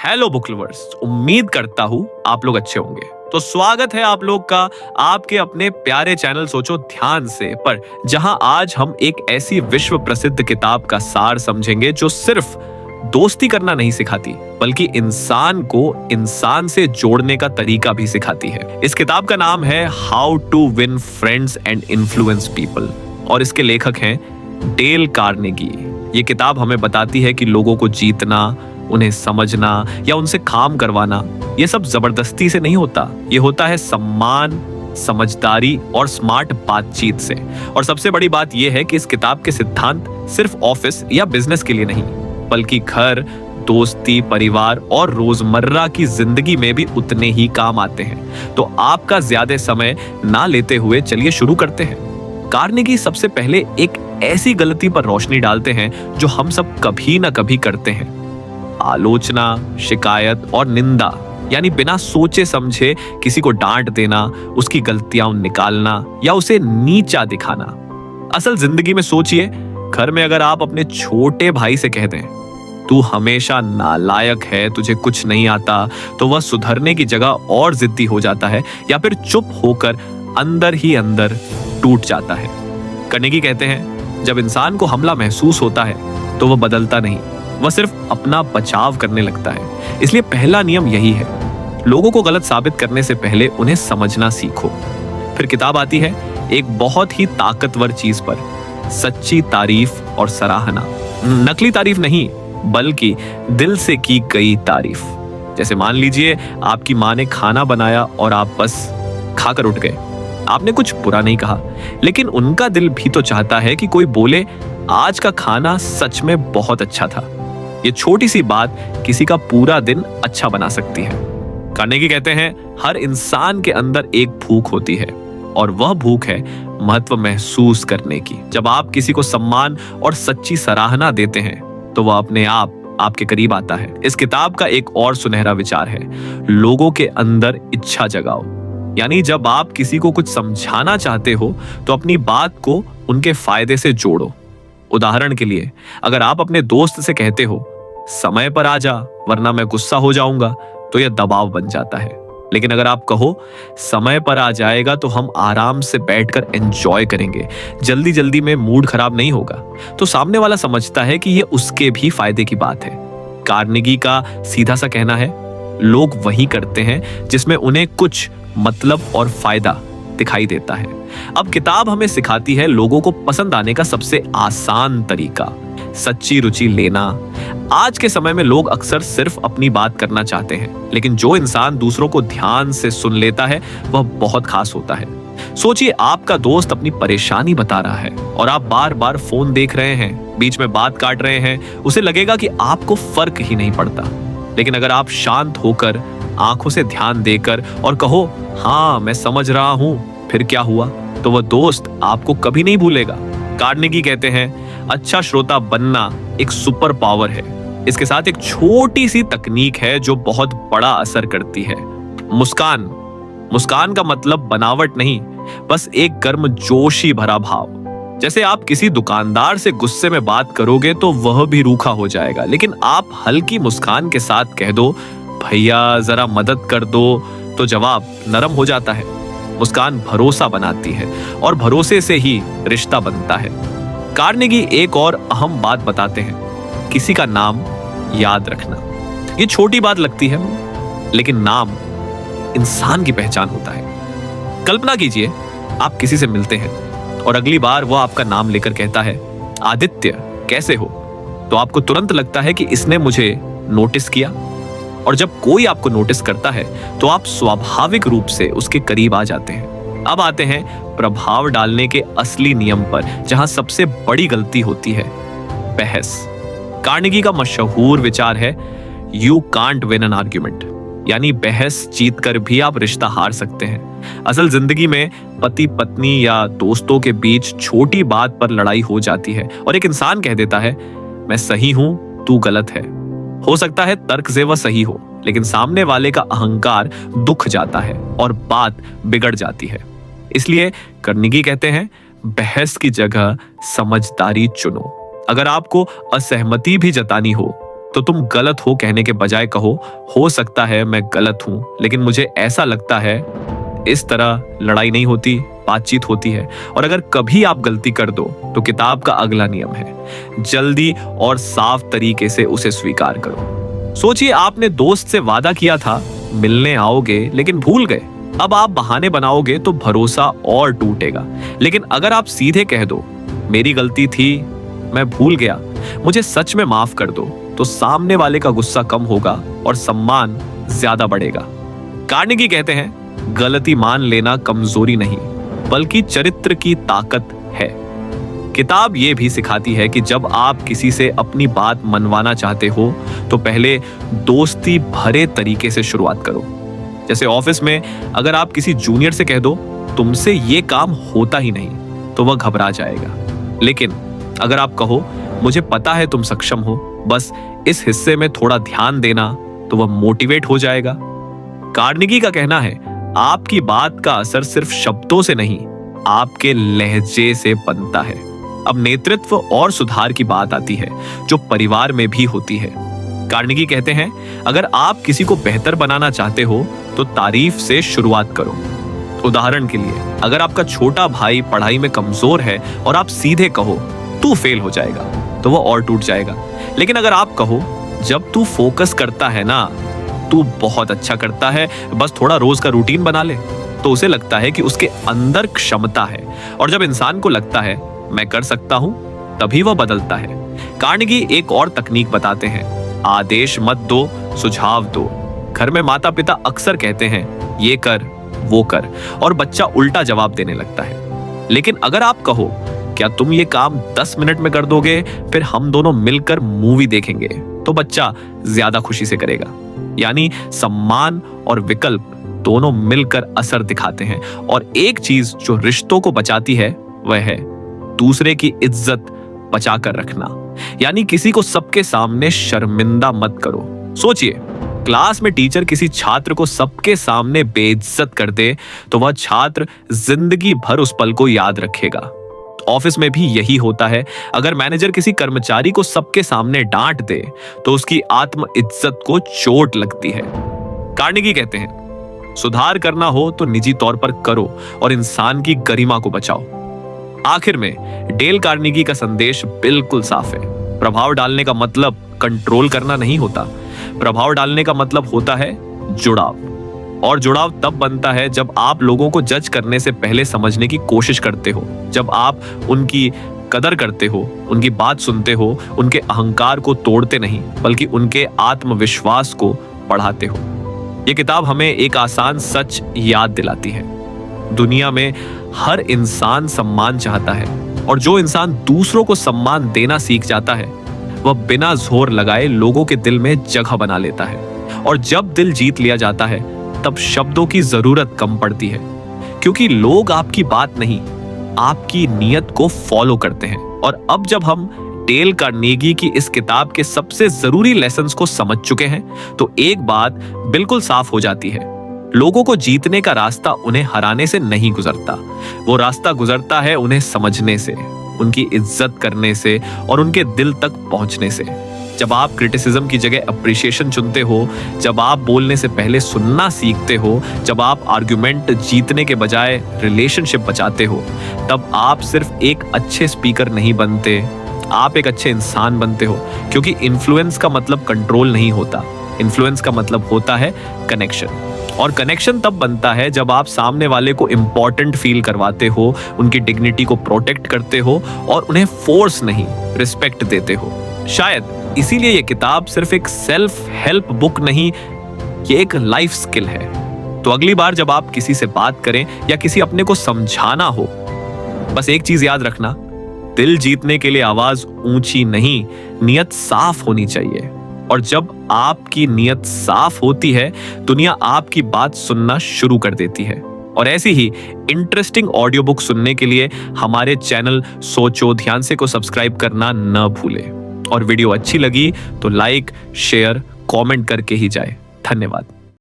Hello book lovers, उम्मीद करता हूँ आप लोग अच्छे होंगे। तो स्वागत है आप लोग का आपके अपने प्यारे चैनल सोचो ध्यान से पर, जहां आज हम एक ऐसी विश्व प्रसिद्ध किताब का सार समझेंगे जो सिर्फ दोस्ती करना नहीं सिखाती बल्कि इंसान को इंसान से जोड़ने का तरीका भी सिखाती है। इस किताब का नाम है how to win friends and influence people और इसके लेखक हैं डेल कार्नेगी। ये किताब हमें बताती है कि लोगों को जीतना, उन्हें समझना या उनसे काम करवाना ये सब जबरदस्ती से नहीं होता। ये होता है सम्मान, समझदारी और स्मार्ट बातचीत से। और सबसे बड़ी बात यह है कि इस किताब के सिद्धांत सिर्फ ऑफिस या बिजनेस के लिए नहीं बल्कि घर, दोस्ती, परिवार और रोजमर्रा की जिंदगी में भी उतने ही काम आते हैं। तो आपका ज्यादा समय ना लेते हुए चलिए शुरू करते हैं। कार्नेगी सबसे पहले एक ऐसी गलती पर रोशनी डालते हैं जो हम सब कभी ना कभी करते हैं: आलोचना, शिकायत और निंदा। यानी बिना सोचे समझे किसी को डांट देना, उसकी गलतियां निकालना या उसे नीचा दिखाना। असल जिंदगी में सोचिए, घर में अगर आप अपने छोटे भाई से कह दें तू हमेशा नालायक है, तुझे कुछ नहीं आता, तो वह सुधरने की जगह और जिद्दी हो जाता है या फिर चुप होकर अंदर ही अंदर टूट जाता है। कार्नेगी कहते हैं जब इंसान को हमला महसूस होता है तो वह बदलता नहीं, वह सिर्फ अपना बचाव करने लगता है। इसलिए पहला नियम यही है, लोगों को गलत साबित करने से पहले उन्हें समझना सीखो। फिर किताब आती है एक बहुत ही ताकतवर चीज पर, सच्ची तारीफ और सराहना। नकली तारीफ नहीं बल्कि दिल से की गई तारीफ। जैसे मान लीजिए आपकी माँ ने खाना बनाया और आप बस खाकर उठ गए। आपने कुछ बुरा नहीं कहा, लेकिन उनका दिल भी तो चाहता है कि कोई बोले आज का खाना सच में बहुत अच्छा था। ये छोटी सी बात किसी का पूरा दिन अच्छा बना सकती है। कार्नेगी कहते हैं हर इंसान के अंदर एक भूख होती है और वह भूख है महत्व महसूस करने की। जब आप किसी को सम्मान और सच्ची सराहना देते हैं तो वह अपने आप आपके करीब आता है। इस किताब का एक और सुनहरा विचार है, लोगों के अंदर इच्छा जगाओ। यानी जब आप किसी को कुछ समझाना चाहते हो तो अपनी बात को उनके फायदे से जोड़ो। उदाहरण के लिए, अगर आप अपने दोस्त से कहते हो समय पर आ जा वरना मैं गुस्सा हो जाऊंगा, तो यह दबाव बन जाता है। लेकिन अगर आप कहो समय पर आ जाएगा तो हम आराम से बैठकर एंजॉय करेंगे, जल्दी जल्दी में मूड खराब नहीं होगा, तो सामने वाला समझता है कि यह उसके भी फायदे की बात है। कार्नेगी का सीधा सा कहना है, लोग वही करते हैं जिसमें उन्हें कुछ मतलब और फायदा दिखाई देता है। अब किताब हमें सिखाती है लोगों को पसंद आने का सबसे आसान तरीका, सच्ची रुचि लेना। आज के समय में लोग अक्सर सिर्फ अपनी बात करना चाहते हैं, लेकिन जो इंसान दूसरों को ध्यान से सुन लेता है वह बहुत खास होता है। सोचिए, आपका दोस्त अपनी परेशानी बता रहा है और आप बार बार फोन देख रहे हैं, बीच में बात काट रहे हैं, उसे लगेगा कि आपको फर्क ही नहीं पड़ता। लेकिन अगर आप शांत होकर आंखों से ध्यान देकर और कहो हाँ मैं समझ रहा हूं, फिर क्या हुआ, तो वह दोस्त आपको कभी नहीं भूलेगा। कार्नेगी कहते हैं अच्छा श्रोता बनना एक सुपर पावर है। इसके साथ एक छोटी सी तकनीक है जो बहुत बड़ा असर करती है, मुस्कान। मुस्कान का मतलब बनावट नहीं, बस एक गर्मजोशी भरा भाव। जैसे आप किसी दुकानदार से गुस्से में बात करोगे तो वह भी रूखा हो जाएगा, लेकिन आप हल्की मुस्कान के साथ कह दो भैया जरा मदद कर दो, तो जवाब नरम हो जाता है। मुस्कान भरोसा बनाती है और भरोसे से ही रिश्ता बनता है। कार्नेगी एक और अहम बात बताते हैं, किसी का नाम याद रखना। ये छोटी बात लगती है, लेकिन नाम इंसान की पहचान होता है। कल्पना कीजिए आप किसी से मिलते हैं और अगली बार वो आपका नाम लेकर कहता है आदित्य कैसे हो, तो आपको तुरंत लगता है कि इसने मुझे नोटिस किया। और जब कोई आपको नोटिस करता है तो आप स्वाभाविक रूप से उसके करीब आ जाते हैं। अब आते हैं प्रभाव डालने के असली नियम पर, जहां सबसे बड़ी गलती होती है, बहस। कार्नेगी का मशहूर विचार है you can't win an argument, यानी बहस जीतकर भी आप रिश्ता हार सकते हैं। असल जिंदगी में पति पत्नी या दोस्तों के बीच छोटी बात पर लड़ाई हो जाती है और एक इंसान कह देता है मैं सही हूं, तू गलत है। हो सकता है तर्क से वह सही हो, लेकिन सामने वाले का अहंकार दुख जाता है और बात बिगड़ जाती है। इसलिए कार्नेगी कहते हैं बहस की जगह समझदारी चुनो। अगर आपको असहमति भी जतानी हो तो तुम गलत हो कहने के बजाय कहो, हो सकता है मैं गलत हूं, लेकिन मुझे ऐसा लगता है। इस तरह लड़ाई नहीं होती, बातचीत होती है। और अगर कभी आप गलती कर दो तो किताब का अगला नियम है, जल्दी और साफ तरीके से उसे स्वीकार करो। सोचिए, आपने दोस्त से वादा किया था मिलने आओगे, लेकिन भूल गए। अब आप बहाने बनाओगे तो भरोसा और टूटेगा। लेकिन अगर आप सीधे कह दो, मेरी गलती थी, मैं भूल गया, मुझे सच में माफ कर दो, तो सामने वाले का गुस्सा कम होगा और सम्मान ज्यादा बढ़ेगा। कार्नेगी कहते हैं, गलती मान लेना कमजोरी नहीं, बल्कि चरित्र की ताकत है। किताब यह भी सिखाती है कि जब आप किसी से अपनी बात मनवाना चाहते हो तो पहले दोस्ती भरे तरीके से शुरुआत करो। जैसे ऑफिस में अगर आप किसी जूनियर से कह दो, तुमसे ये काम होता ही नहीं, तो वह घबरा जाएगा। लेकिन अगर आप कहो, मुझे पता है तुम सक्षम हो, बस इस हिस्से में थोड़ा ध्यान देना, तो वह मोटिवेट हो जाएगा। कार्नेगी का कहना है, आपकी बात का असर सिर्फ शब्दों से नहीं, आपके लहजे से बनता है। अब नेतृत्व और सुधार की बात आती है, जो परिवार में भी होती है। कार्नेगी कहते हैं, अगर आप किसी को बेहतर बनाना चाहते हो तो तारीफ से शुरुआत करो। उदाहरण के लिए, अगर आपका छोटा भाई पढ़ाई में कमजोर है और आप सीधे कहो, तू फेल हो जाएगा, तो वह और टूट जाएगा। लेकिन अगर आप कहो, जब तू फोकस करता है ना, तू बहुत अच्छा करता है, बस थोड़ा रोज का रूटीन बना ले, तो उसे लगता है कि उसके अंदर क्षमता है। और जब इंसान को लगता है मैं कर सकता हूं, तभी वह बदलता है। कार्नेगी एक और तकनीक बताते हैं, आदेश मत दो, सुझाव दो। घर में माता पिता अक्सर कहते हैं, ये कर, वो कर, और बच्चा उल्टा जवाब देने लगता है। लेकिन अगर आप कहो, क्या तुम ये काम 10 मिनट में कर दोगे, फिर हम दोनों मिलकर मूवी देखेंगे, तो बच्चा ज्यादा खुशी से करेगा। यानी सम्मान और विकल्प दोनों मिलकर असर दिखाते हैं। और एक चीज जो रिश्तों को बचाती है, वह है दूसरे की इज्जत बचाकर रखना। यानी किसी को सबके सामने शर्मिंदा मत करो। सोचिए, क्लास में टीचर किसी छात्र को सबके सामने बेइज्जत कर दे, तो वह छात्र जिंदगी भर उस पल को याद रखेगा। ऑफिस में भी यही होता है। अगर मैनेजर किसी कर्मचारी को सबके सामने डांट दे, तो उसकी आत्म इज्जत को चोट लगती है। कार्नेगी कहते हैं, सुधार करना हो तो निजी तौर पर करो और इंसान की गरिमा को बचाओ। आखिर में डेल कार्नेगी का संदेश बिल्कुल साफ है। प्रभाव डालने का मतलब कंट्रोल करना नहीं होता। प्रभाव डालने का मतलब होता है जुड़ाव। और जुड़ाव तब बनता है जब आप लोगों को जज करने से पहले समझने की कोशिश करते हो, जब आप उनकी कदर करते हो, उनकी बात सुनते हो, उनके अहंकार को तोड़ते नहीं, बल्कि उनके आत्मविश्वास को बढ़ाते हो। यह किताब हमें एक आसान सच याद दिलाती है, दुनिया में हर इंसान सम्मान चाहता है, और जो इंसान दूसरों को सम्मान देना सीख जाता है, वह बिना जोर लगाए लोगों के दिल में जगह बना लेता है। और जब दिल जीत लिया जाता है, तब शब्दों की जरूरत कम पड़ती है, क्योंकि लोग आपकी बात नहीं, आपकी नीयत को फॉलो करते हैं। और अब जब हम डेल कार्नेगी की इस किताब के सबसे जरूरी लेसन्स को समझ चुके हैं, तो एक बात बिल्कुल साफ हो जाती है, लोगों को जीतने का रास्ता उन्हें हराने से नहीं गुजरता, वो रास्ता गुजरता है उन्हें समझने से, उनकी इज्जत करने से और उनके दिल तक पहुंचने से। जब आप क्रिटिसिज्म की जगह अप्रिशिएशन चुनते हो, जब आप बोलने से पहले सुनना सीखते हो, जब आप आर्गुमेंट जीतने के बजाय रिलेशनशिप बचाते हो, तब आप सिर्फ एक अच्छे स्पीकर नहीं बनते, आप एक अच्छे इंसान बनते हो। क्योंकि इन्फ्लुएंस का मतलब कंट्रोल नहीं होता, इन्फ्लुएंस का मतलब होता है कनेक्शन। और कनेक्शन तब बनता है जब आप सामने वाले को इंपॉर्टेंट फील करवाते हो, उनकी डिग्निटी को प्रोटेक्ट करते हो और उन्हें फोर्स नहीं, रिस्पेक्ट देते हो। शायद इसीलिए ये किताब सिर्फ एक सेल्फ हेल्प बुक नहीं, ये एक लाइफ स्किल है। तो अगली बार जब आप किसी से बात करें या किसी अपने को समझाना हो, बस एक चीज याद रखना, दिल जीतने के लिए आवाज ऊंची नहीं, नियत साफ होनी चाहिए। और जब आपकी नियत साफ होती है, दुनिया आपकी बात सुनना शुरू कर देती है। और ऐसी ही इंटरेस्टिंग ऑडियो बुक सुनने के लिए हमारे चैनल सोचो ध्यान से को सब्सक्राइब करना न भूलें। और वीडियो अच्छी लगी तो लाइक, शेयर, कमेंट करके ही जाए। धन्यवाद।